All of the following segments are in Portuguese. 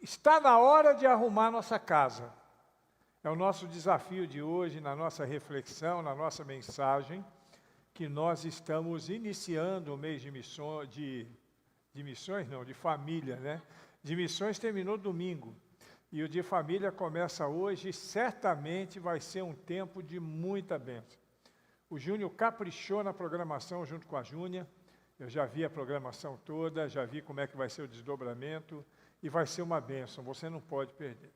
Está na hora de arrumar nossa casa. É o nosso desafio de hoje, na nossa reflexão, na nossa mensagem, que nós estamos iniciando o mês de missões, de família, né? De missões terminou domingo. E o de família começa hoje e certamente vai ser um tempo de muita bênção. O Júnior caprichou na programação junto com a Júnia. Eu já vi a programação toda, já vi como é que vai ser o desdobramento e vai ser uma bênção, você não pode perder.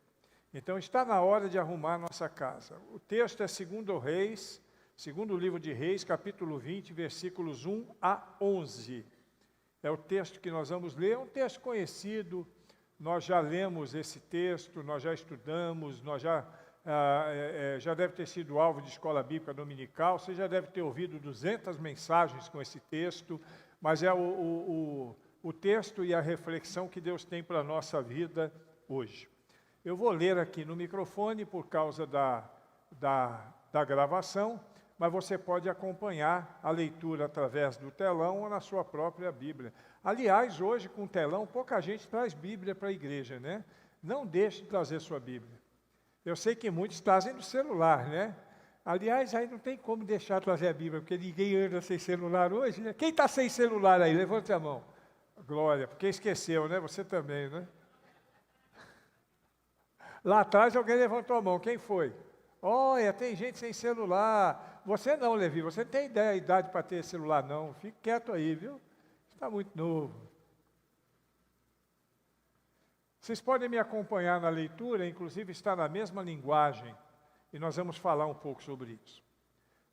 Então está na hora de arrumar a nossa casa. O texto é 2 Reis, segundo livro de Reis, capítulo 20, versículos 1 a 11. É o texto que nós vamos ler, é um texto conhecido, nós já lemos esse texto, nós já estudamos, nós já deve ter sido alvo de escola bíblica dominical, você já deve ter ouvido 200 mensagens com esse texto, mas é o texto e a reflexão que Deus tem para a nossa vida hoje. Eu vou ler aqui no microfone por causa da gravação, mas você pode acompanhar a leitura através do telão ou na sua própria Bíblia. Aliás, hoje com o telão, pouca gente traz Bíblia para a igreja, né? Não deixe de trazer sua Bíblia. Eu sei que muitos trazem no celular, né? Aliás, aí não tem como deixar de trazer a Bíblia, porque ninguém anda sem celular hoje, né? Quem está sem celular aí? Levante a mão. Glória, porque esqueceu, né? Você também, né? Lá atrás alguém levantou a mão, quem foi? Olha, tem gente sem celular. Você não, Levi, você não tem idade para ter celular, não. Fique quieto aí, viu? Está muito novo. Vocês podem me acompanhar na leitura, inclusive está na mesma linguagem, e nós vamos falar um pouco sobre isso.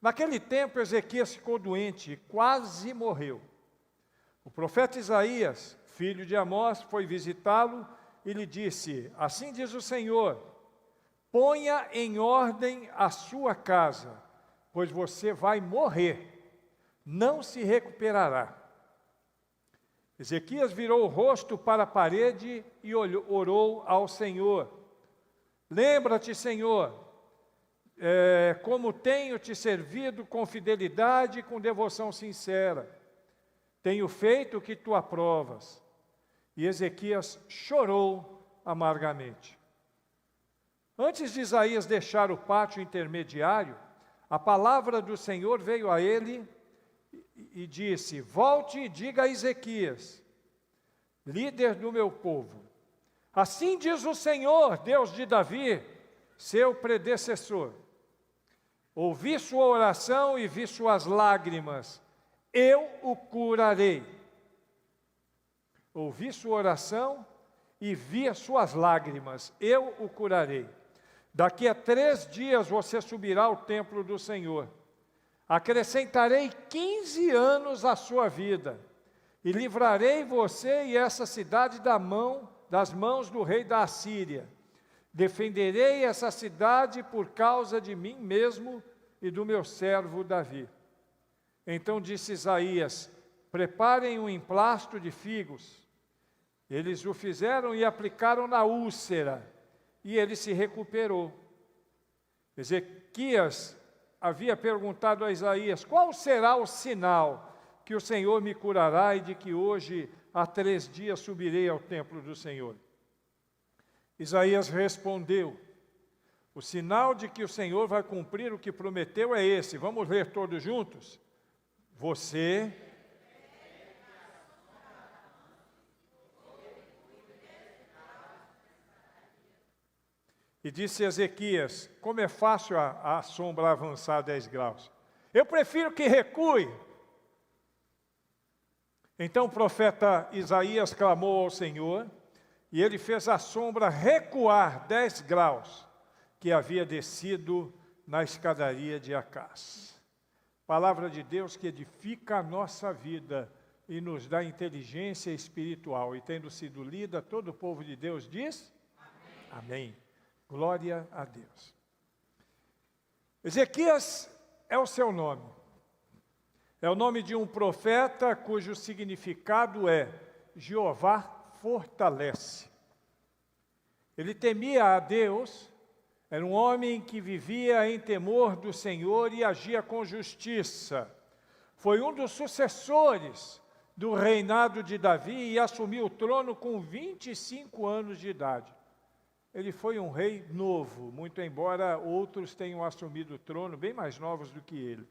Naquele tempo, Ezequias ficou doente e quase morreu. O profeta Isaías, filho de Amós, foi visitá-lo e lhe disse: assim diz o Senhor, ponha em ordem a sua casa, pois você vai morrer, não se recuperará. Ezequias virou o rosto para a parede e orou ao Senhor. Lembra-te, Senhor, como tenho te servido com fidelidade e com devoção sincera. Tenho feito o que tu aprovas. E Ezequias chorou amargamente. Antes de Isaías deixar o pátio intermediário, a palavra do Senhor veio a ele e disse: volte e diga a Ezequias, líder do meu povo, assim diz o Senhor, Deus de Davi, seu predecessor, ouvi sua oração e vi suas lágrimas, eu o curarei. Ouvi sua oração e vi as suas lágrimas, eu o curarei. Daqui a 3 dias você subirá ao templo do Senhor. Acrescentarei 15 anos à sua vida, e livrarei você e essa cidade das mãos do rei da Assíria. Defenderei essa cidade por causa de mim mesmo e do meu servo Davi. Então disse Isaías: preparem um emplasto de figos. Eles o fizeram e aplicaram na úlcera, e ele se recuperou. Ezequias havia perguntado a Isaías: qual será o sinal que o Senhor me curará e de que hoje há 3 dias subirei ao templo do Senhor? Isaías respondeu: o sinal de que o Senhor vai cumprir o que prometeu é esse. Vamos ler todos juntos? Você e disse Ezequias: como é fácil a sombra avançar 10 graus. Eu prefiro que recue. Então o profeta Isaías clamou ao Senhor, e ele fez a sombra recuar 10 graus, que havia descido na escadaria de Acás. Palavra de Deus que edifica a nossa vida e nos dá inteligência espiritual. E tendo sido lida, todo o povo de Deus diz: amém. Amém. Glória a Deus. Ezequias é o seu nome. É o nome de um profeta cujo significado é Jeová fortalece. Ele temia a Deus, era um homem que vivia em temor do Senhor e agia com justiça. Foi um dos sucessores do reinado de Davi e assumiu o trono com 25 anos de idade. Ele foi um rei novo, muito embora outros tenham assumido o trono bem mais novos do que ele.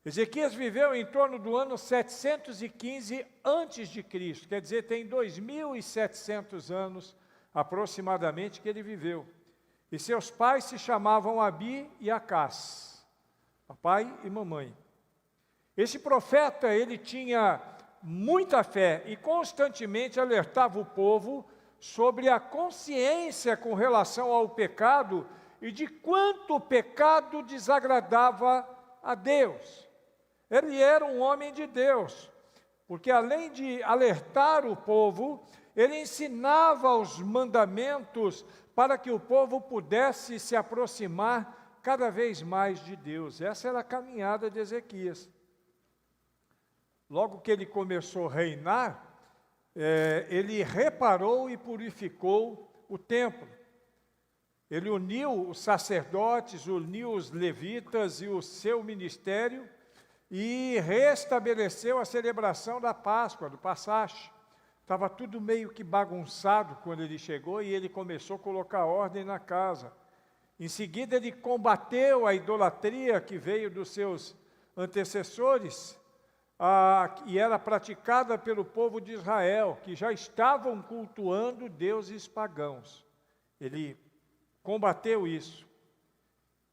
Ezequias viveu em torno do ano 715 a.C., quer dizer, tem 2.700 anos aproximadamente que ele viveu. E seus pais se chamavam Abi e Acás, papai e mamãe. Esse profeta, ele tinha muita fé e constantemente alertava o povo sobre a consciência com relação ao pecado e de quanto o pecado desagradava a Deus. Ele era um homem de Deus, porque além de alertar o povo, ele ensinava os mandamentos para que o povo pudesse se aproximar cada vez mais de Deus. Essa era a caminhada de Ezequias. Logo que ele começou a reinar, ele reparou e purificou o templo. Ele uniu os sacerdotes, uniu os levitas e o seu ministério e restabeleceu a celebração da Páscoa, do Passache. Estava tudo meio que bagunçado quando ele chegou e ele começou a colocar ordem na casa. Em seguida, ele combateu a idolatria que veio dos seus antecessores, e era praticada pelo povo de Israel, que já estavam cultuando deuses pagãos. Ele combateu isso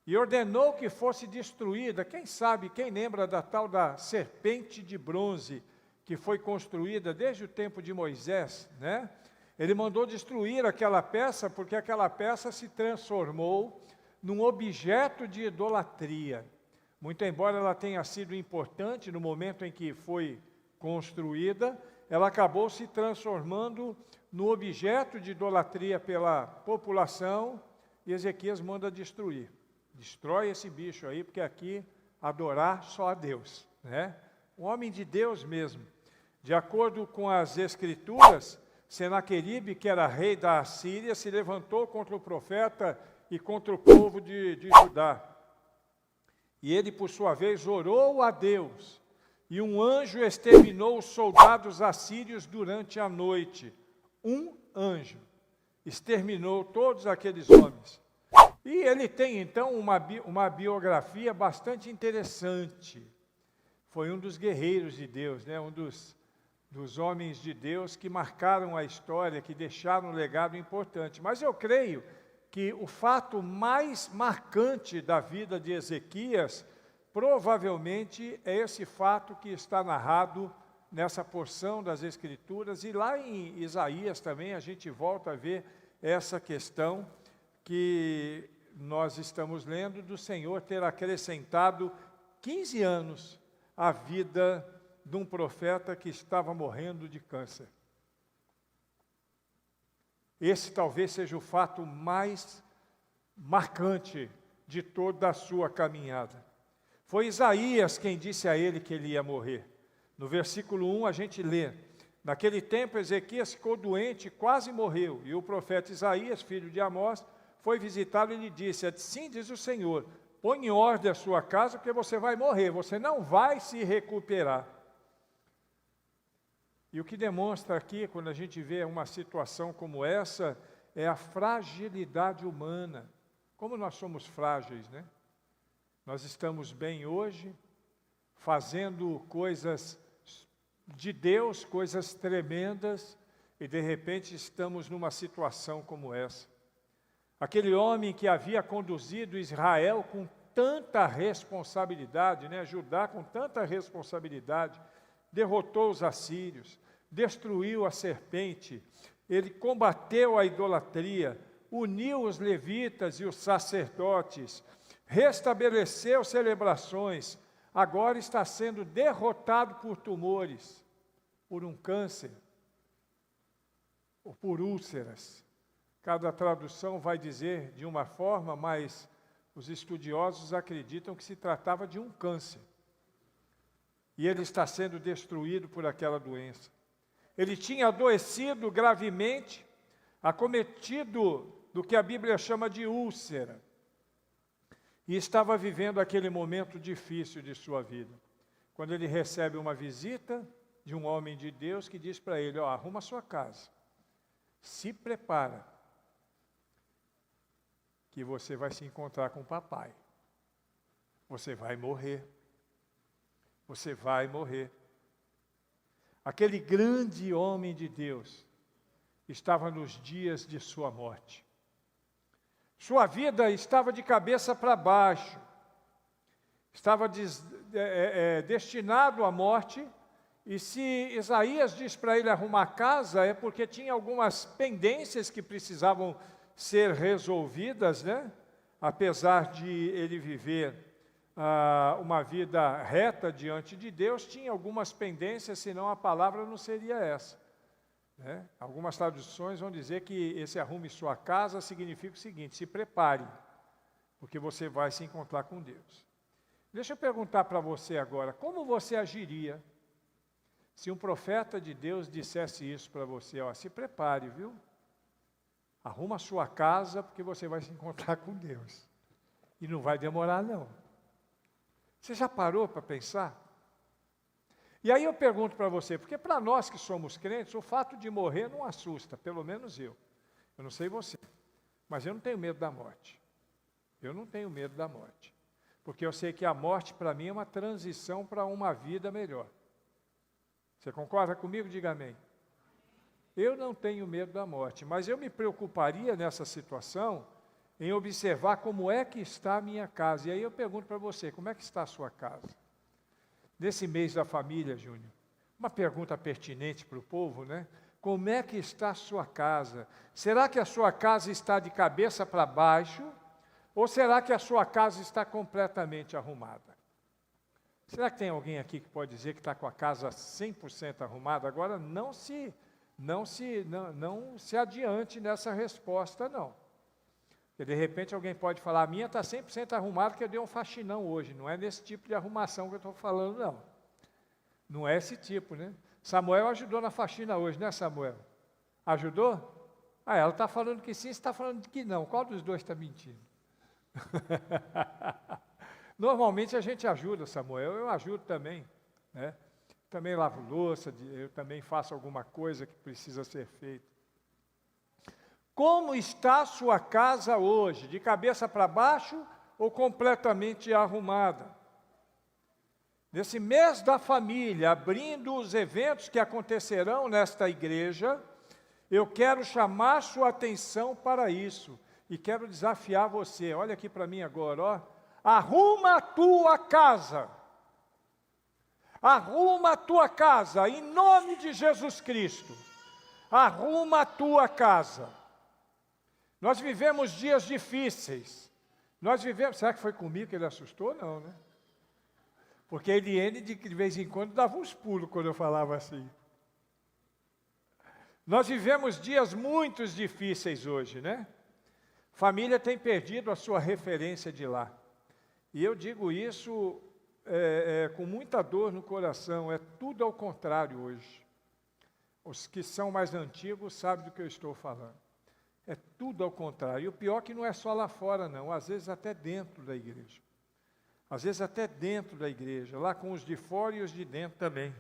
e ordenou que fosse destruída. Quem sabe, quem lembra da tal da serpente de bronze, que foi construída desde o tempo de Moisés, né? Ele mandou destruir aquela peça, porque aquela peça se transformou num objeto de idolatria. Muito embora ela tenha sido importante no momento em que foi construída, ela acabou se transformando no objeto de idolatria pela população, e Ezequias manda destruir. Destrói esse bicho aí, porque aqui adorar só a Deus, né? Um homem de Deus mesmo. De acordo com as Escrituras, Senaqueribe, que era rei da Assíria, se levantou contra o profeta e contra o povo de Judá. E ele, por sua vez, orou a Deus, e um anjo exterminou os soldados assírios durante a noite. Um anjo exterminou todos aqueles homens. E ele tem, então, uma biografia bastante interessante. Foi um dos guerreiros de Deus, né? Um dos homens de Deus que marcaram a história, que deixaram um legado importante. Mas eu creio que o fato mais marcante da vida de Ezequias, provavelmente, é esse fato que está narrado nessa porção das Escrituras, e lá em Isaías também a gente volta a ver essa questão que nós estamos lendo, do Senhor ter acrescentado 15 anos à vida de um profeta que estava morrendo de câncer. Esse talvez seja o fato mais marcante de toda a sua caminhada. Foi Isaías quem disse a ele que ele ia morrer. No versículo 1 a gente lê: naquele tempo Ezequias ficou doente e quase morreu, e o profeta Isaías, filho de Amós, foi visitá-lo e lhe disse: assim diz o Senhor, põe em ordem a sua casa, porque você vai morrer, você não vai se recuperar. E o que demonstra aqui, quando a gente vê uma situação como essa, é a fragilidade humana. Como nós somos frágeis, né? Nós estamos bem hoje, fazendo coisas de Deus, coisas tremendas, e de repente estamos numa situação como essa. Aquele homem que havia conduzido Israel com tanta responsabilidade, né? Judá com tanta responsabilidade, derrotou os assírios, destruiu a serpente, ele combateu a idolatria, uniu os levitas e os sacerdotes, restabeleceu celebrações, agora está sendo derrotado por tumores, por um câncer, ou por úlceras. Cada tradução vai dizer de uma forma, mas os estudiosos acreditam que se tratava de um câncer. E ele está sendo destruído por aquela doença. Ele tinha adoecido gravemente, acometido do que a Bíblia chama de úlcera, e estava vivendo aquele momento difícil de sua vida. Quando ele recebe uma visita de um homem de Deus que diz para ele, ó, arruma a sua casa, se prepara, que você vai se encontrar com o papai. Você vai morrer. Você vai morrer. Aquele grande homem de Deus estava nos dias de sua morte. Sua vida estava de cabeça para baixo. Estava destinado à morte. E se Isaías diz para ele arrumar casa, é porque tinha algumas pendências que precisavam ser resolvidas, né? Apesar de ele viver uma vida reta diante de Deus, tinha algumas pendências, senão a palavra não seria essa. Né? Algumas traduções vão dizer que esse arrume sua casa significa o seguinte, se prepare, porque você vai se encontrar com Deus. Deixa eu perguntar para você agora, como você agiria se um profeta de Deus dissesse isso para você? Ó, se prepare, viu? Arruma a sua casa, porque você vai se encontrar com Deus. E não vai demorar, não. Você já parou para pensar? E aí eu pergunto para você, porque para nós que somos crentes, o fato de morrer não assusta, pelo menos eu. Eu não sei você, mas eu não tenho medo da morte. Eu não tenho medo da morte. Porque eu sei que a morte para mim é uma transição para uma vida melhor. Você concorda comigo? Diga amém. Eu não tenho medo da morte, mas eu me preocuparia nessa situação em observar como é que está a minha casa. E aí eu pergunto para você, como é que está a sua casa? Nesse mês da família, Júnior, uma pergunta pertinente para o povo, né? Como é que está a sua casa? Será que a sua casa está de cabeça para baixo? Ou será que a sua casa está completamente arrumada? Será que tem alguém aqui que pode dizer que está com a casa 100% arrumada? Agora, não se adiante nessa resposta, não. Porque, de repente, alguém pode falar, a minha está 100% arrumada, que eu dei um faxinão hoje. Não é nesse tipo de arrumação que eu estou falando, não. Não é esse tipo, né? Samuel ajudou na faxina hoje, né, Samuel? Ajudou? Ah, ela está falando que sim, você está falando que não. Qual dos dois está mentindo? Normalmente a gente ajuda, Samuel, eu ajudo também, né? Também lavo louça, eu também faço alguma coisa que precisa ser feita. Como está a sua casa hoje? De cabeça para baixo ou completamente arrumada? Nesse mês da família, abrindo os eventos que acontecerão nesta igreja, eu quero chamar sua atenção para isso. E quero desafiar você, olha aqui para mim agora, ó. Arruma a tua casa. Arruma a tua casa, em nome de Jesus Cristo. Arruma a tua casa. Nós vivemos dias difíceis. Será que foi comigo que ele assustou? Não, né? Porque a Eliane, de vez em quando, dava uns pulos quando eu falava assim. Nós vivemos dias muito difíceis hoje, né? Família tem perdido a sua referência de lá. E eu digo isso com muita dor no coração, é tudo ao contrário hoje. Os que são mais antigos sabem do que eu estou falando. É tudo ao contrário. E o pior é que não é só lá fora, não. Às vezes até dentro da igreja. Às vezes até dentro da igreja. Lá com os de fora e os de dentro também.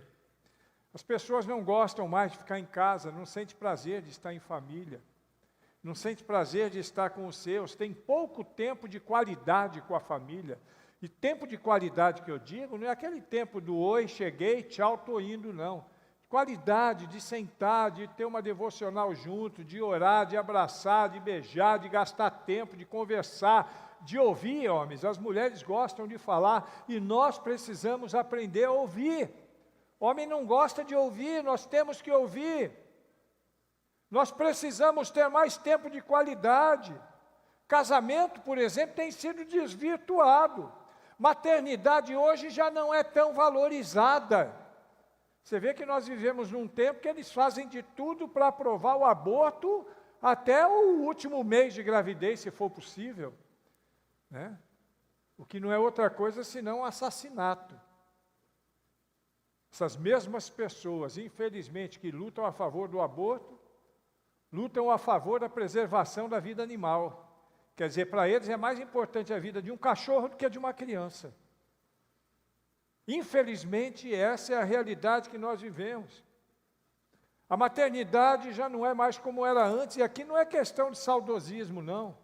As pessoas não gostam mais de ficar em casa, não sentem prazer de estar em família. Não sente prazer de estar com os seus. Tem pouco tempo de qualidade com a família. E tempo de qualidade que eu digo, não é aquele tempo do oi, cheguei, tchau, estou indo, não. Qualidade de sentar, de ter uma devocional junto, de orar, de abraçar, de beijar, de gastar tempo, de conversar, de ouvir, homens. As mulheres gostam de falar e nós precisamos aprender a ouvir. Homem não gosta de ouvir, nós temos que ouvir. Nós precisamos ter mais tempo de qualidade. Casamento, por exemplo, tem sido desvirtuado. Maternidade hoje já não é tão valorizada. Você vê que nós vivemos num tempo que eles fazem de tudo para aprovar o aborto até o último mês de gravidez, se for possível, né? O que não é outra coisa senão assassinato. Essas mesmas pessoas, infelizmente, que lutam a favor do aborto, lutam a favor da preservação da vida animal. Quer dizer, para eles é mais importante a vida de um cachorro do que a de uma criança. Infelizmente, essa é a realidade que nós vivemos. A maternidade já não é mais como era antes, e aqui não é questão de saudosismo, não,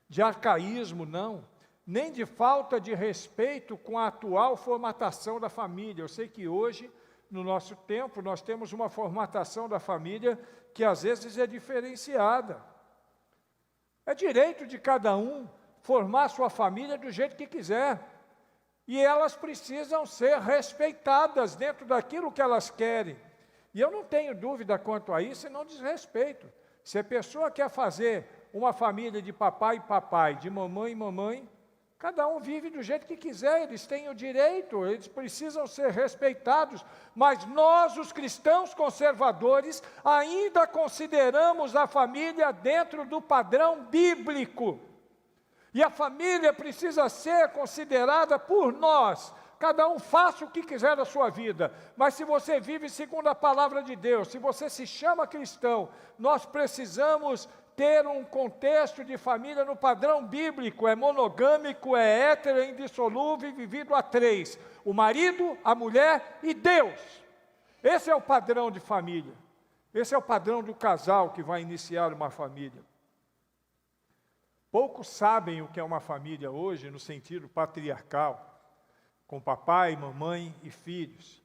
de arcaísmo, não, nem de falta de respeito com a atual formatação da família. Eu sei que hoje, no nosso tempo, nós temos uma formatação da família que às vezes é diferenciada. É direito de cada um formar sua família do jeito que quiser. E elas precisam ser respeitadas dentro daquilo que elas querem. E eu não tenho dúvida quanto a isso e não desrespeito. Se a pessoa quer fazer uma família de papai e papai, de mamãe e mamãe, cada um vive do jeito que quiser, eles têm o direito, eles precisam ser respeitados. Mas nós, os cristãos conservadores, ainda consideramos a família dentro do padrão bíblico. E a família precisa ser considerada por nós. Cada um faça o que quiser da sua vida, mas se você vive segundo a palavra de Deus, se você se chama cristão, nós precisamos ter um contexto de família no padrão bíblico, é monogâmico, é hétero, é indissolúvel e vivido a três, o marido, a mulher e Deus. Esse é o padrão de família, esse é o padrão do casal que vai iniciar uma família. Poucos sabem o que é uma família hoje no sentido patriarcal, com papai, mamãe e filhos.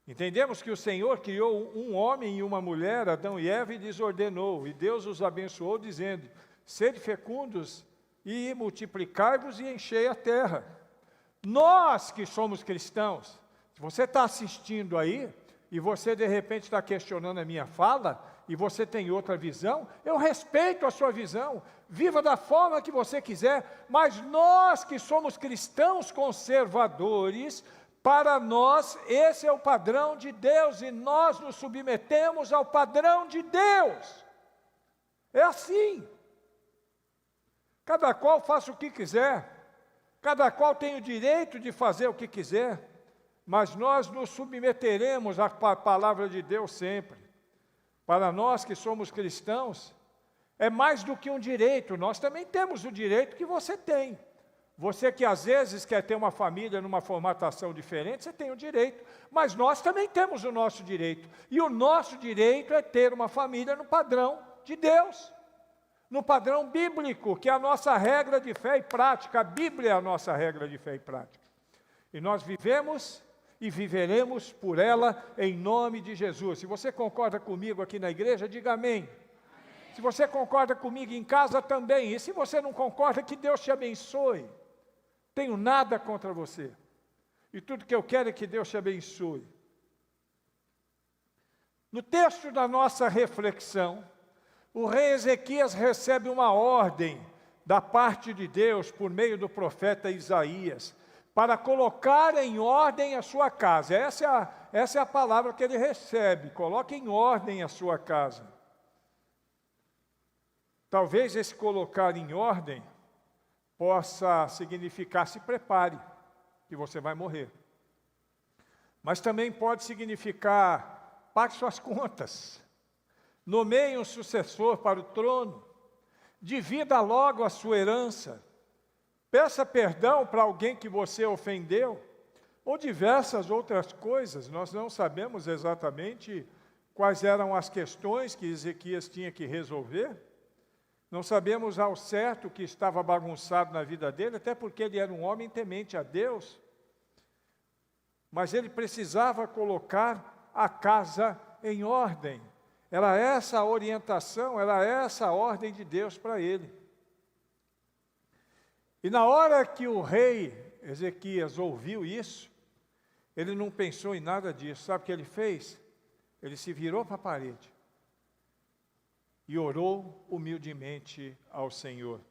Entendemos que o Senhor criou um homem e uma mulher, Adão e Eva, e lhes ordenou, e Deus os abençoou, dizendo: sede fecundos e multiplicai-vos e enchei a terra. Nós que somos cristãos, se você está assistindo aí, e você de repente está questionando a minha fala, e você tem outra visão, eu respeito a sua visão, viva da forma que você quiser, mas nós que somos cristãos conservadores, para nós esse é o padrão de Deus, e nós nos submetemos ao padrão de Deus. É assim. Cada qual faça o que quiser, cada qual tem o direito de fazer o que quiser, mas nós nos submeteremos à palavra de Deus sempre. Para nós que somos cristãos, é mais do que um direito, nós também temos o direito que você tem. Você que às vezes quer ter uma família numa formatação diferente, você tem o direito, mas nós também temos o nosso direito. E o nosso direito é ter uma família no padrão de Deus, no padrão bíblico, que é a nossa regra de fé e prática. A Bíblia é a nossa regra de fé e prática. E nós vivemos e viveremos por ela em nome de Jesus. Se você concorda comigo aqui na igreja, diga amém. Amém. Se você concorda comigo em casa também, e se você não concorda, que Deus te abençoe. Tenho nada contra você, e tudo que eu quero é que Deus te abençoe. No texto da nossa reflexão, o rei Ezequias recebe uma ordem da parte de Deus, por meio do profeta Isaías, para colocar em ordem a sua casa. Essa é a palavra que ele recebe: coloque em ordem a sua casa. Talvez esse colocar em ordem possa significar: se prepare, que você vai morrer. Mas também pode significar: pague suas contas, nomeie um sucessor para o trono, divida logo a sua herança, peça perdão para alguém que você ofendeu, ou diversas outras coisas. Nós não sabemos exatamente quais eram as questões que Ezequias tinha que resolver. Não sabemos ao certo o que estava bagunçado na vida dele, até porque ele era um homem temente a Deus. Mas ele precisava colocar a casa em ordem. Era essa a orientação, era essa a ordem de Deus para ele. E na hora que o rei Ezequias ouviu isso, ele não pensou em nada disso. Sabe o que ele fez? Ele se virou para a parede e orou humildemente ao Senhor.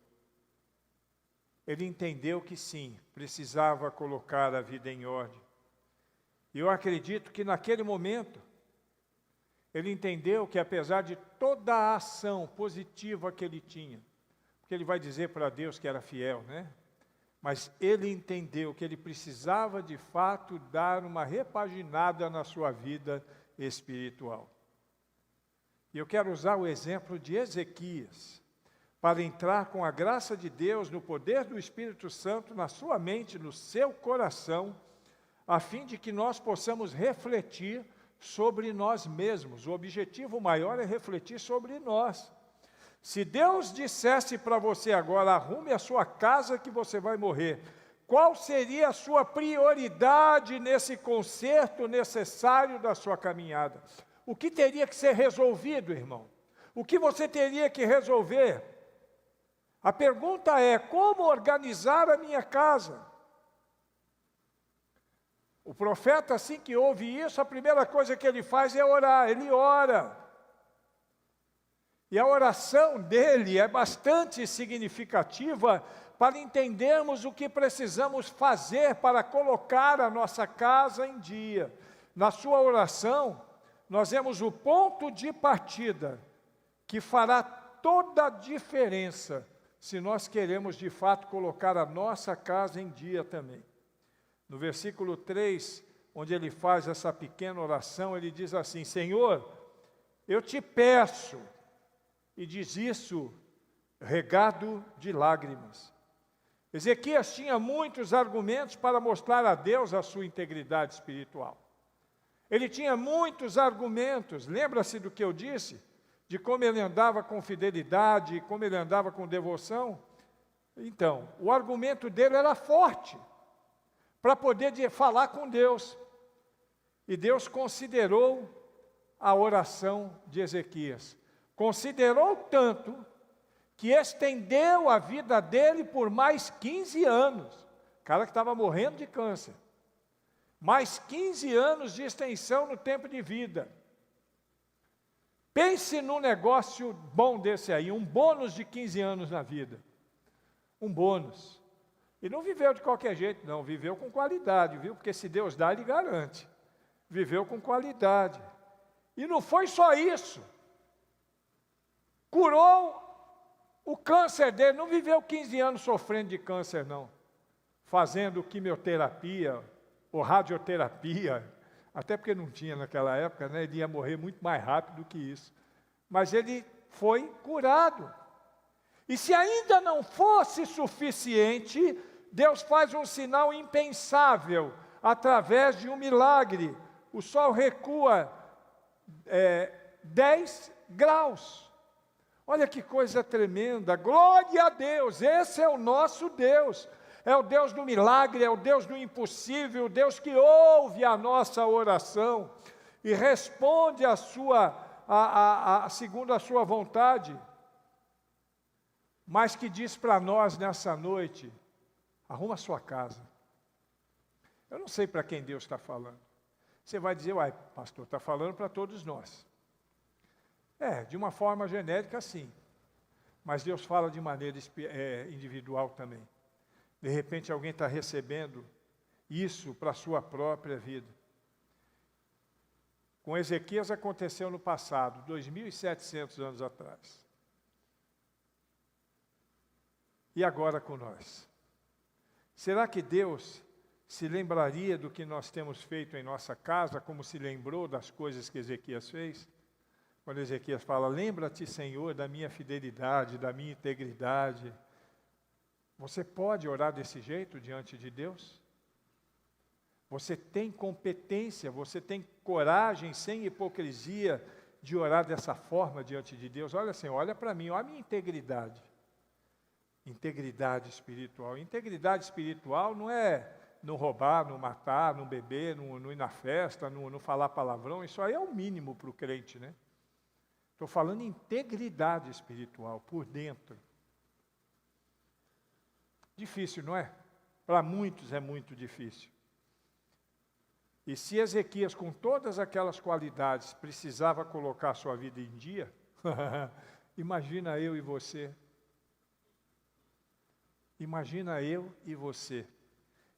Ele entendeu que sim, precisava colocar a vida em ordem. E eu acredito que naquele momento, ele entendeu que apesar de toda a ação positiva que ele tinha, porque ele vai dizer para Deus que era fiel, né? Mas ele entendeu que ele precisava de fato dar uma repaginada na sua vida espiritual. E eu quero usar o exemplo de Ezequias, para entrar com a graça de Deus, no poder do Espírito Santo, na sua mente, no seu coração, a fim de que nós possamos refletir sobre nós mesmos. O objetivo maior é refletir sobre nós. Se Deus dissesse para você agora, arrume a sua casa que você vai morrer, qual seria a sua prioridade nesse conserto necessário da sua caminhada? O que teria que ser resolvido, irmão? O que você teria que resolver? A pergunta é, como organizar a minha casa? O profeta, assim que ouve isso, a primeira coisa que ele faz é orar, ele ora. E a oração dele é bastante significativa para entendermos o que precisamos fazer para colocar a nossa casa em dia. Na sua oração, nós vemos o ponto de partida que fará toda a diferença se nós queremos de fato colocar a nossa casa em dia também. No versículo 3, onde ele faz essa pequena oração, ele diz assim, Senhor, eu te peço, e diz isso regado de lágrimas. Ezequias tinha muitos argumentos para mostrar a Deus a sua integridade espiritual. Ele tinha muitos argumentos, lembra-se do que eu disse? De como ele andava com fidelidade, como ele andava com devoção? Então, o argumento dele era forte, para poder falar com Deus. E Deus considerou a oração de Ezequias. Considerou tanto que estendeu a vida dele por mais 15 anos. O cara que estava morrendo de câncer. Mais 15 anos de extensão no tempo de vida. Pense num negócio bom desse aí, um bônus de 15 anos na vida. Um bônus. E não viveu de qualquer jeito, não. Viveu com qualidade, viu? Porque se Deus dá, Ele garante. Viveu com qualidade. E não foi só isso. Curou o câncer dele. Não viveu 15 anos sofrendo de câncer, não. Fazendo quimioterapia ou radioterapia. Até porque não tinha naquela época, né? Ele ia morrer muito mais rápido do que isso. Mas ele foi curado. E se ainda não fosse suficiente, Deus faz um sinal impensável, através de um milagre. O sol recua 10 graus. Olha que coisa tremenda, glória a Deus, esse é o nosso Deus. É o Deus do milagre, é o Deus do impossível, o Deus que ouve a nossa oração e responde segundo a sua vontade. Mas que diz para nós nessa noite, arruma a sua casa. Eu não sei para quem Deus está falando. Você vai dizer, uai, pastor, está falando para todos nós. De uma forma genérica, sim. Mas Deus fala de maneira individual também. De repente alguém está recebendo isso para a sua própria vida. Com Ezequias aconteceu no passado, 2.700 anos atrás. E agora com nós? Será que Deus se lembraria do que nós temos feito em nossa casa, como se lembrou das coisas que Ezequias fez? Quando Ezequias fala, lembra-te, Senhor, da minha fidelidade, da minha integridade. Você pode orar desse jeito diante de Deus? Você tem competência, você tem coragem, sem hipocrisia, de orar dessa forma diante de Deus? Olha, Senhor, olha para mim, olha a minha integridade. Integridade espiritual. Integridade espiritual não é não roubar, não matar, não beber, não ir na festa, não falar palavrão. Isso aí é o mínimo para o crente, né? Estou falando integridade espiritual, por dentro. Difícil, não é? Para muitos é muito difícil. E se Ezequias, com todas aquelas qualidades, precisava colocar a sua vida em dia, imagina eu e você. Imagina eu e você.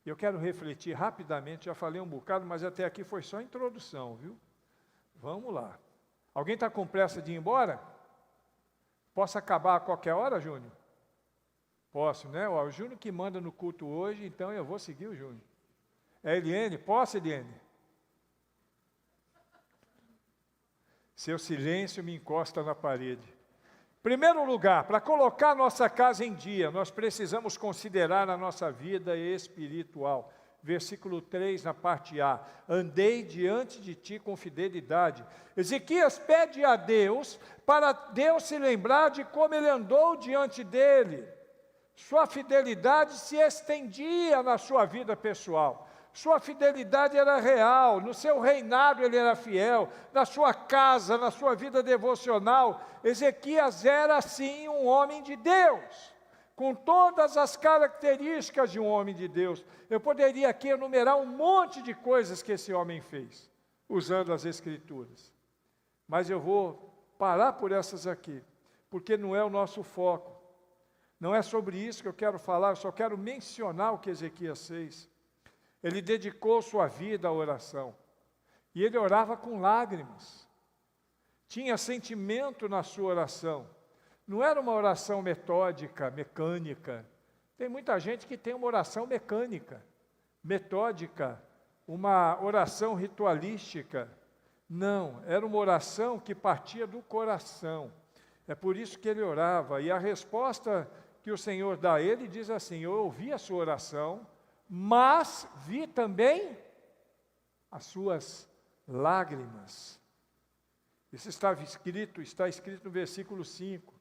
Eu quero refletir rapidamente, já falei um bocado, mas até aqui foi só a introdução, viu? Vamos lá. Alguém está com pressa de ir embora? Posso acabar a qualquer hora, Júnior? Posso, né? O Júnior que manda no culto hoje, então eu vou seguir o Júnior. Eliane, posso, Eliane? Seu silêncio me encosta na parede. Primeiro lugar, para colocar nossa casa em dia, nós precisamos considerar a nossa vida espiritual. versículo 3, na parte A. Andei diante de ti com fidelidade. Ezequias pede a Deus, para Deus se lembrar de como ele andou diante dele. Sua fidelidade se estendia na sua vida pessoal. Sua fidelidade era real, no seu reinado ele era fiel, na sua casa, na sua vida devocional. Ezequias era, sim, um homem de Deus, com todas as características de um homem de Deus. Eu poderia aqui enumerar um monte de coisas que esse homem fez, usando as Escrituras. Mas eu vou parar por essas aqui, porque não é o nosso foco. Não é sobre isso que eu quero falar, eu só quero mencionar o que Ezequias fez. Ele dedicou sua vida à oração. E ele orava com lágrimas. Tinha sentimento na sua oração. Não era uma oração metódica, mecânica. Tem muita gente que tem uma oração mecânica, metódica, uma oração ritualística. Não, era uma oração que partia do coração. É por isso que ele orava. E a resposta que o Senhor dá a ele diz assim: eu ouvi a sua oração, mas vi também as suas lágrimas. Isso está escrito no versículo 5.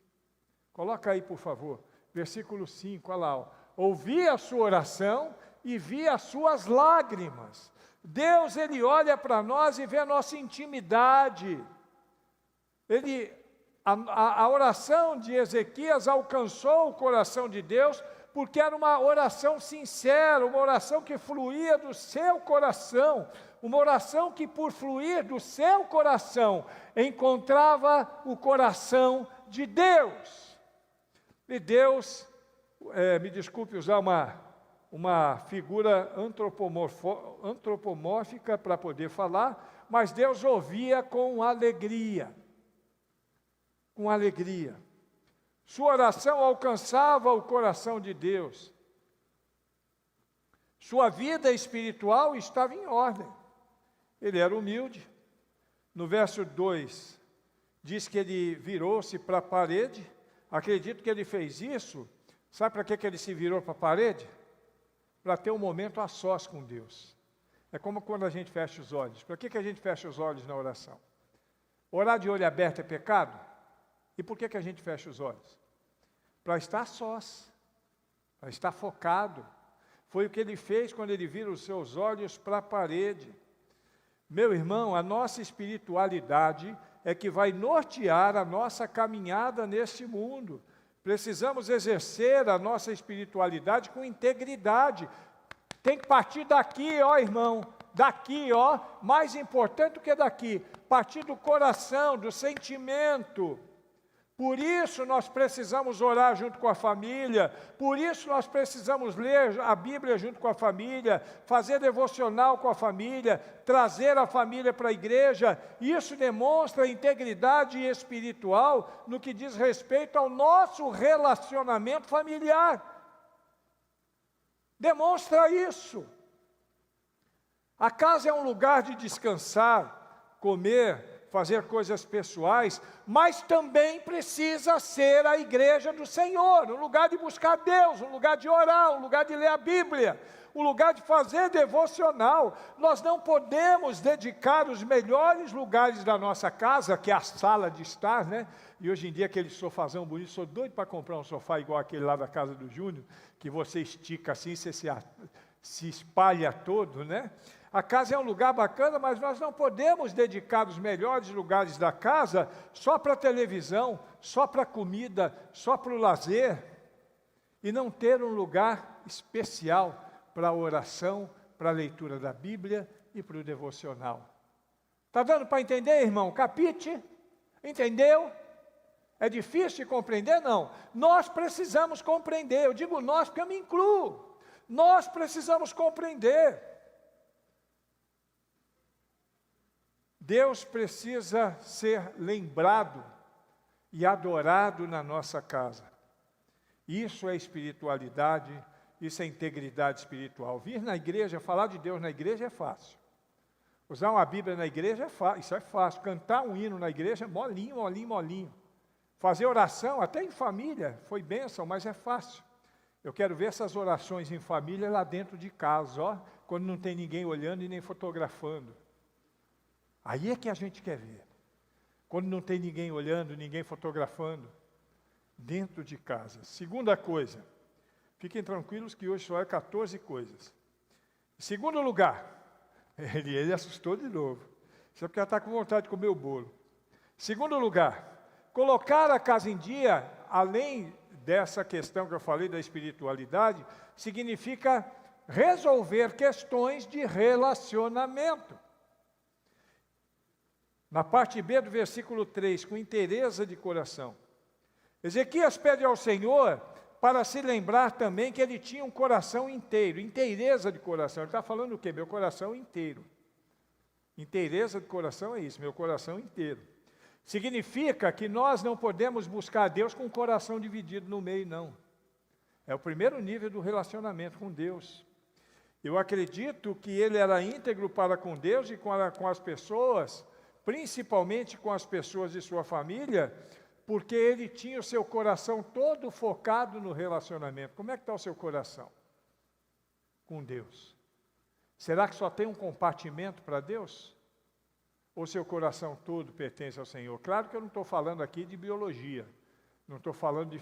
Coloca aí, por favor, versículo 5, olha lá. Ó. Ouvi a sua oração e vi as suas lágrimas. Deus, Ele olha para nós e vê a nossa intimidade. A oração de Ezequias alcançou o coração de Deus, porque era uma oração sincera, uma oração que fluía do seu coração, uma oração que, por fluir do seu coração, encontrava o coração de Deus. E Deus, me desculpe usar uma figura antropomórfica para poder falar, mas Deus ouvia com alegria. Com alegria. Sua oração alcançava o coração de Deus. Sua vida espiritual estava em ordem. Ele era humilde. No verso 2, diz que ele virou-se para a parede. Acredito que ele fez isso. Sabe para que ele se virou para a parede? Para ter um momento a sós com Deus. É como quando a gente fecha os olhos. Para que a gente fecha os olhos na oração? Orar de olho aberto é pecado? E por que a gente fecha os olhos? Para estar sós, para estar focado. Foi o que ele fez quando ele vira os seus olhos para a parede. Meu irmão, a nossa espiritualidade é que vai nortear a nossa caminhada neste mundo. Precisamos exercer a nossa espiritualidade com integridade. Tem que partir daqui, ó irmão, daqui, ó, mais importante do que daqui, partir do coração, do sentimento. Por isso nós precisamos orar junto com a família, por isso nós precisamos ler a Bíblia junto com a família, fazer devocional com a família, trazer a família para a igreja. Isso demonstra integridade espiritual no que diz respeito ao nosso relacionamento familiar. Demonstra isso. A casa é um lugar de descansar, comer, fazer coisas pessoais, mas também precisa ser a igreja do Senhor, um lugar de buscar Deus, um lugar de orar, um lugar de ler a Bíblia, um lugar de fazer devocional. Nós não podemos dedicar os melhores lugares da nossa casa, que é a sala de estar, né? E hoje em dia aquele sofazão bonito, sou doido para comprar um sofá igual aquele lá da casa do Júnior, que você estica assim, você se espalha todo, né? A casa é um lugar bacana, mas nós não podemos dedicar os melhores lugares da casa só para televisão, só para comida, só para o lazer, e não ter um lugar especial para a oração, para a leitura da Bíblia e para o devocional. Está dando para entender, irmão? Capite? Entendeu? É difícil de compreender? Não. Nós precisamos compreender. Eu digo nós porque eu me incluo. Nós precisamos compreender. Deus precisa ser lembrado e adorado na nossa casa. Isso é espiritualidade, isso é integridade espiritual. Vir na igreja, falar de Deus na igreja é fácil. Usar uma Bíblia na igreja é fácil, isso é fácil. Cantar um hino na igreja é molinho, molinho, molinho. Fazer oração, até em família, foi bênção, mas é fácil. Eu quero ver essas orações em família lá dentro de casa, ó, quando não tem ninguém olhando e nem fotografando. Aí é que a gente quer ver. Quando não tem ninguém olhando, ninguém fotografando, dentro de casa. Segunda coisa, fiquem tranquilos que hoje só é 14 coisas. Em segundo lugar, ele assustou de novo. Isso é porque ela está com vontade de comer o bolo. Segundo lugar, colocar a casa em dia, além dessa questão que eu falei da espiritualidade, significa resolver questões de relacionamento. Na parte B do versículo 3, com inteireza de coração. Ezequias pede ao Senhor para se lembrar também que ele tinha um coração inteiro, inteireza de coração. Ele está falando o quê? Meu coração inteiro. Inteireza de coração é isso, meu coração inteiro. Significa que nós não podemos buscar Deus com o coração dividido no meio, não. É o primeiro nível do relacionamento com Deus. Eu acredito que ele era íntegro para com Deus e com as pessoas, principalmente com as pessoas de sua família, porque ele tinha o seu coração todo focado no relacionamento. Como é que está o seu coração com Deus? Será que só tem um compartimento para Deus? Ou seu coração todo pertence ao Senhor? Claro que eu não estou falando aqui de biologia, não estou falando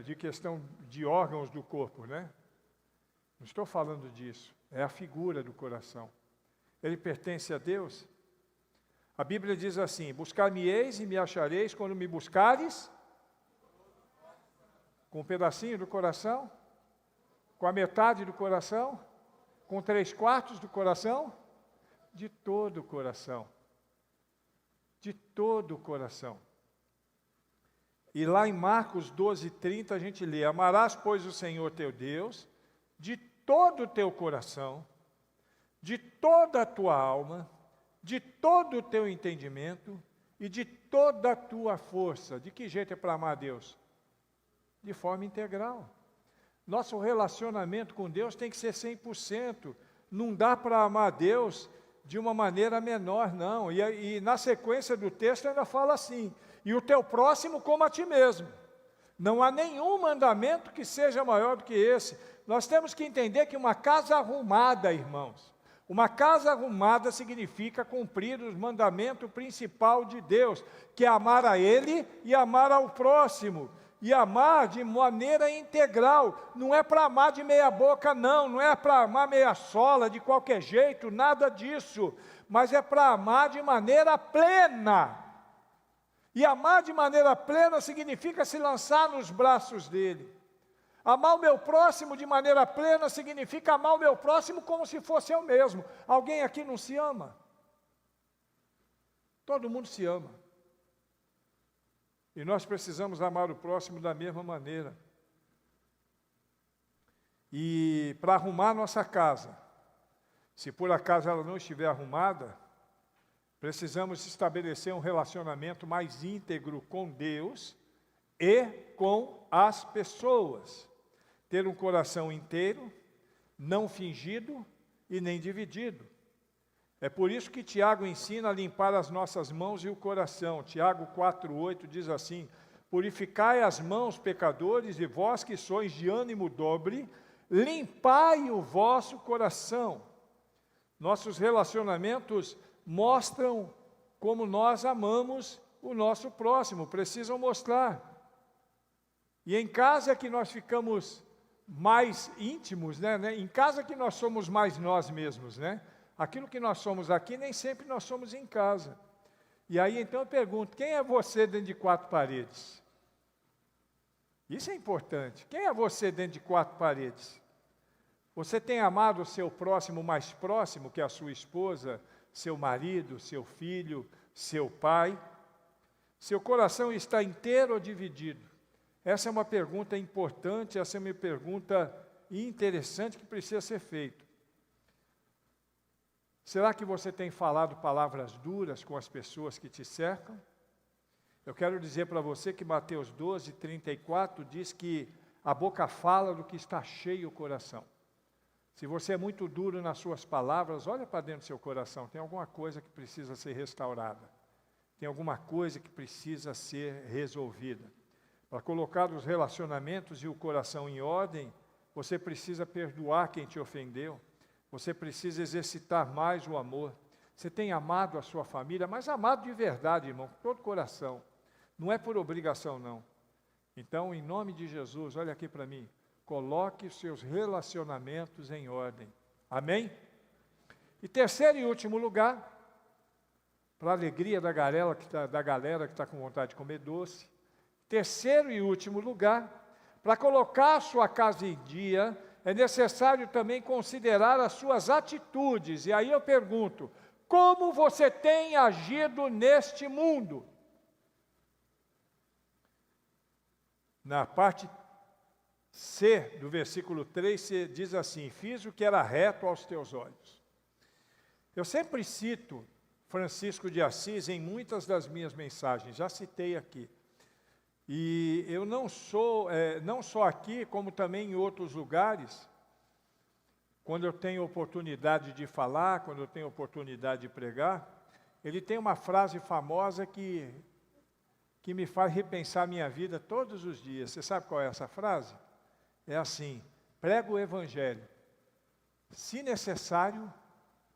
de questão de órgãos do corpo, né? Não estou falando disso, é a figura do coração. Ele pertence a Deus? A Bíblia diz assim: buscar-me-eis e me achareis quando me buscares com um pedacinho do coração, com a metade do coração, com 3/4 do coração, de todo o coração. De todo o coração. E lá em Marcos 12:30 a gente lê: amarás, pois, o Senhor teu Deus, de todo o teu coração, de toda a tua alma, de todo o teu entendimento e de toda a tua força. De que jeito é para amar a Deus? De forma integral. Nosso relacionamento com Deus tem que ser 100%. Não dá para amar a Deus de uma maneira menor, não. E na sequência do texto ainda fala assim: e o teu próximo como a ti mesmo. Não há nenhum mandamento que seja maior do que esse. Nós temos que entender que uma casa arrumada, irmãos, uma casa arrumada significa cumprir o mandamento principal de Deus, que é amar a Ele e amar ao próximo. E amar de maneira integral. Não é para amar de meia boca, não. Não é para amar meia sola, de qualquer jeito, nada disso. Mas é para amar de maneira plena. E amar de maneira plena significa se lançar nos braços dele. Amar o meu próximo de maneira plena significa amar o meu próximo como se fosse eu mesmo. Alguém aqui não se ama? Todo mundo se ama. E nós precisamos amar o próximo da mesma maneira. E para arrumar nossa casa, se por acaso ela não estiver arrumada, precisamos estabelecer um relacionamento mais íntegro com Deus e com as pessoas. Ter um coração inteiro, não fingido e nem dividido. É por isso que Tiago ensina a limpar as nossas mãos e o coração. Tiago 4,8 diz assim: purificai as mãos, pecadores, e vós que sois de ânimo dobre, limpai o vosso coração. Nossos relacionamentos mostram como nós amamos o nosso próximo, precisam mostrar. E em casa é que nós ficamos mais íntimos, né? Em casa é que nós somos mais nós mesmos, né? Aquilo que nós somos aqui, nem sempre nós somos em casa. E aí, então, eu pergunto, quem é você dentro de 4 paredes? Isso é importante. Quem é você dentro de 4 paredes? Você tem amado o seu próximo mais próximo, que é a sua esposa, seu marido, seu filho, seu pai? Seu coração está inteiro ou dividido? Essa é uma pergunta importante, essa é uma pergunta interessante que precisa ser feita. Será que você tem falado palavras duras com as pessoas que te cercam? Eu quero dizer para você que Mateus 12:34 diz que a boca fala do que está cheio o coração. Se você é muito duro nas suas palavras, olha para dentro do seu coração, tem alguma coisa que precisa ser restaurada. Tem alguma coisa que precisa ser resolvida. Para colocar os relacionamentos e o coração em ordem, você precisa perdoar quem te ofendeu. Você precisa exercitar mais o amor. Você tem amado a sua família, mas amado de verdade, irmão, com todo o coração. Não é por obrigação, não. Então, em nome de Jesus, olha aqui para mim. Coloque os seus relacionamentos em ordem. Amém? E terceiro e último lugar, para a alegria da galera que está com vontade de comer doce. Terceiro e último lugar, para colocar a sua casa em dia, é necessário também considerar as suas atitudes. E aí eu pergunto, como você tem agido neste mundo? Na parte C do versículo 3, se diz assim, fiz o que era reto aos teus olhos. Eu sempre cito Francisco de Assis em muitas das minhas mensagens, já citei aqui. E eu não só aqui, como também em outros lugares, quando eu tenho oportunidade de falar, quando eu tenho oportunidade de pregar, ele tem uma frase famosa que me faz repensar a minha vida todos os dias. Você sabe qual é essa frase? É assim, prega o Evangelho. Se necessário,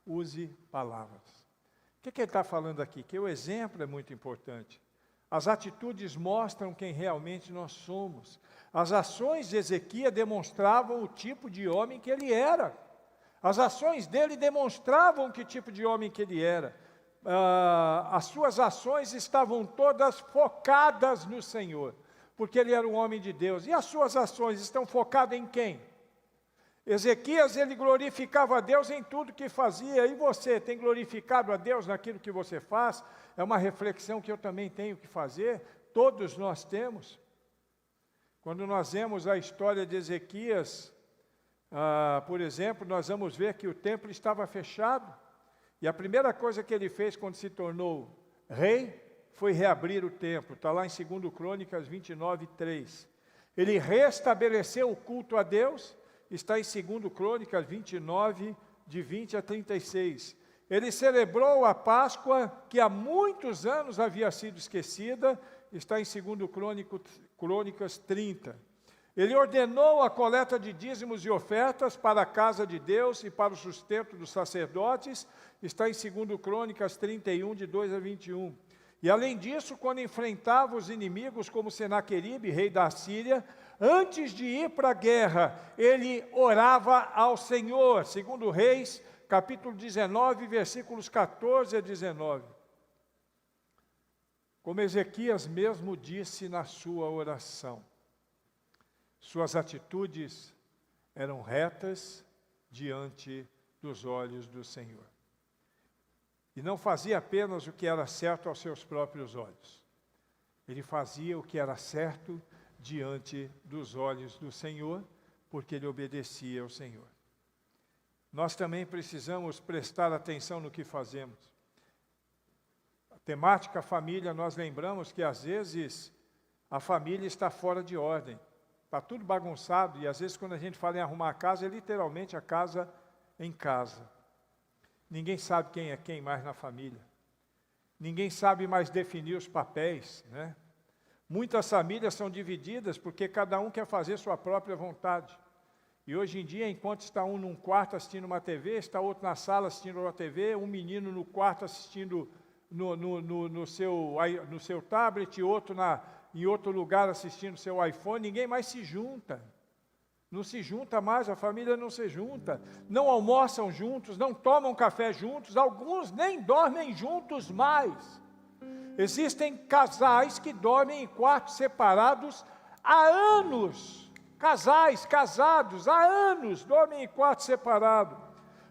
use palavras. O que ele está falando aqui? Que o exemplo é muito importante. As atitudes mostram quem realmente nós somos. As ações de Ezequias demonstravam o tipo de homem que ele era. As ações dele demonstravam que tipo de homem que ele era. As suas ações estavam todas focadas no Senhor, porque ele era um homem de Deus. E as suas ações estão focadas em quem? Ezequias, ele glorificava a Deus em tudo que fazia. E você, tem glorificado a Deus naquilo que você faz? É uma reflexão que eu também tenho que fazer, todos nós temos. Quando nós vemos a história de Ezequias, por exemplo, nós vamos ver que o templo estava fechado, e a primeira coisa que ele fez quando se tornou rei, foi reabrir o templo, está lá em 2 Crônicas 29, 3. Ele restabeleceu o culto a Deus, está em 2 Crônicas 29, de 20 a 36. Ele celebrou a Páscoa, que há muitos anos havia sido esquecida, está em 2 Crônicas 30. Ele ordenou a coleta de dízimos e ofertas para a casa de Deus e para o sustento dos sacerdotes, está em 2 Crônicas 31, de 2 a 21. E além disso, quando enfrentava os inimigos como Senaqueribe, rei da Síria, antes de ir para a guerra, ele orava ao Senhor, segundo Reis, capítulo 19, versículos 14 a 19. Como Ezequias mesmo disse na sua oração, suas atitudes eram retas diante dos olhos do Senhor. E não fazia apenas o que era certo aos seus próprios olhos. Ele fazia o que era certo diante dos olhos do Senhor, porque ele obedecia ao Senhor. Nós também precisamos prestar atenção no que fazemos. A temática família, nós lembramos que às vezes a família está fora de ordem. Está tudo bagunçado, e às vezes quando a gente fala em arrumar a casa, é literalmente a casa em casa. Ninguém sabe quem é quem mais na família. Ninguém sabe mais definir os papéis, né? Muitas famílias são divididas porque cada um quer fazer sua própria vontade. E hoje em dia, enquanto está um num quarto assistindo uma TV, está outro na sala assistindo uma TV, um menino no quarto assistindo no seu tablet, outro em outro lugar assistindo seu iPhone, ninguém mais se junta. Não se junta mais, a família não se junta, não almoçam juntos, não tomam café juntos, alguns nem dormem juntos mais. Existem casais que dormem em quartos separados há anos. Casais casados há anos dormem em quartos separados.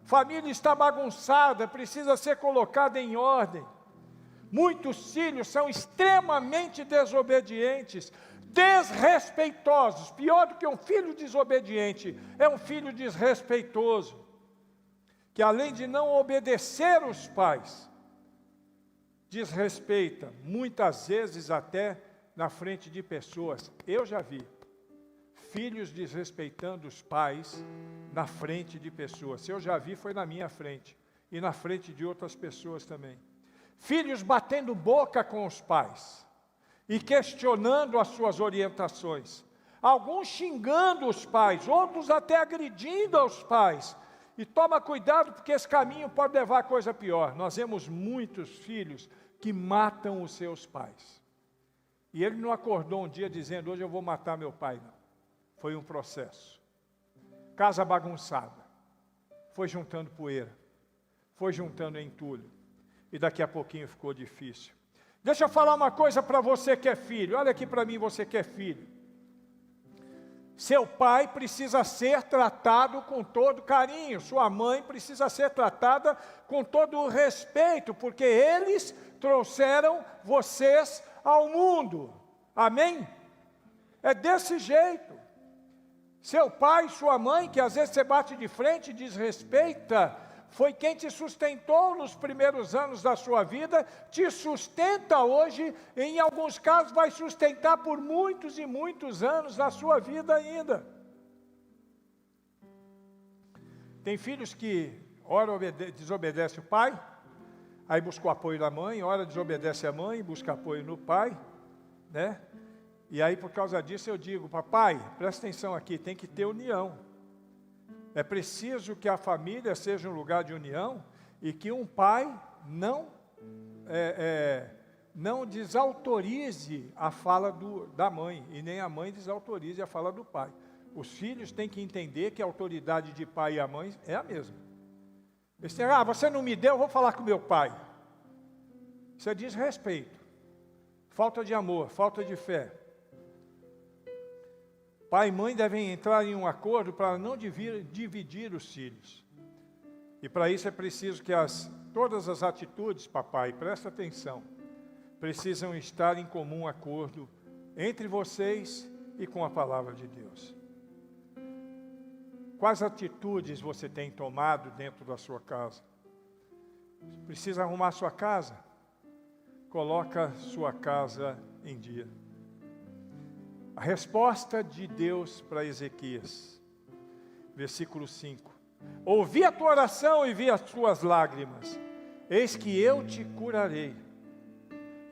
Família está bagunçada, precisa ser colocada em ordem. Muitos filhos são extremamente desobedientes, desrespeitosos. Pior do que um filho desobediente, é um filho desrespeitoso, que além de não obedecer os pais, desrespeita, muitas vezes até na frente de pessoas. Eu já vi filhos desrespeitando os pais na frente de pessoas. Se eu já vi, foi na minha frente, e na frente de outras pessoas também. Filhos batendo boca com os pais. e questionando as suas orientações. Alguns xingando os pais, outros até agredindo aos pais. E toma cuidado, porque esse caminho pode levar a coisa pior. Nós vemos muitos filhos que matam os seus pais. E ele não acordou um dia dizendo, hoje eu vou matar meu pai, não. Foi um processo. Casa bagunçada. Foi juntando poeira. Foi juntando entulho. E daqui a pouquinho ficou difícil. Deixa eu falar uma coisa para você que é filho. Olha aqui para mim, você que é filho. Seu pai precisa ser tratado com todo carinho. Sua mãe precisa ser tratada com todo o respeito, porque eles trouxeram vocês ao mundo. Amém? É desse jeito. Seu pai, sua mãe, que às vezes você bate de frente e desrespeita, foi quem te sustentou nos primeiros anos da sua vida, te sustenta hoje, em alguns casos vai sustentar por muitos e muitos anos da sua vida ainda. Tem filhos que, ora desobedece o pai, aí busca o apoio da mãe, ora desobedece a mãe, busca apoio no pai, né? E aí por causa disso eu digo, papai, presta atenção aqui, tem que ter união. É preciso que a família seja um lugar de união e que um pai não desautorize a fala da mãe e nem a mãe desautorize a fala do pai. Os filhos têm que entender que a autoridade de pai e a mãe é a mesma. Eles têm, você não me deu, eu vou falar com meu pai. Isso é desrespeito, falta de amor, falta de fé. Pai e mãe devem entrar em um acordo para não dividir os filhos. E para isso é preciso que todas as atitudes, papai, presta atenção, precisam estar em comum acordo entre vocês e com a palavra de Deus. Quais atitudes você tem tomado dentro da sua casa? Precisa arrumar sua casa? Coloca sua casa em dia. A resposta de Deus para Ezequias, versículo 5. Ouvi a tua oração e vi as tuas lágrimas, eis que eu te curarei,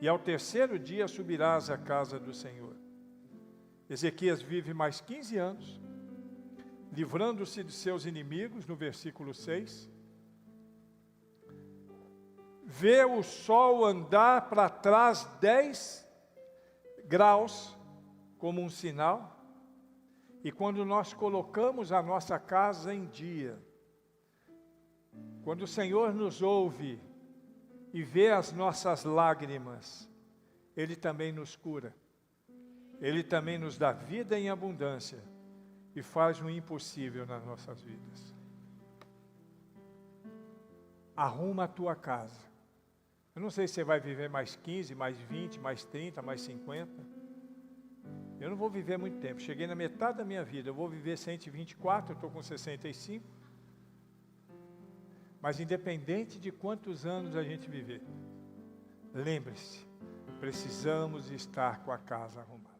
e ao terceiro dia subirás à casa do Senhor. Ezequias vive mais 15 anos, livrando-se de seus inimigos, no versículo 6. Vê o sol andar para trás 10 graus, como um sinal, e quando nós colocamos a nossa casa em dia, quando o Senhor nos ouve e vê as nossas lágrimas, Ele também nos cura, Ele também nos dá vida em abundância e faz o impossível nas nossas vidas. Arruma a tua casa. Eu não sei se você vai viver mais 15, mais 20, mais 30, mais 50. Eu não vou viver muito tempo, cheguei na metade da minha vida, eu vou viver 124, eu estou com 65. Mas independente de quantos anos a gente viver, lembre-se, precisamos estar com a casa arrumada.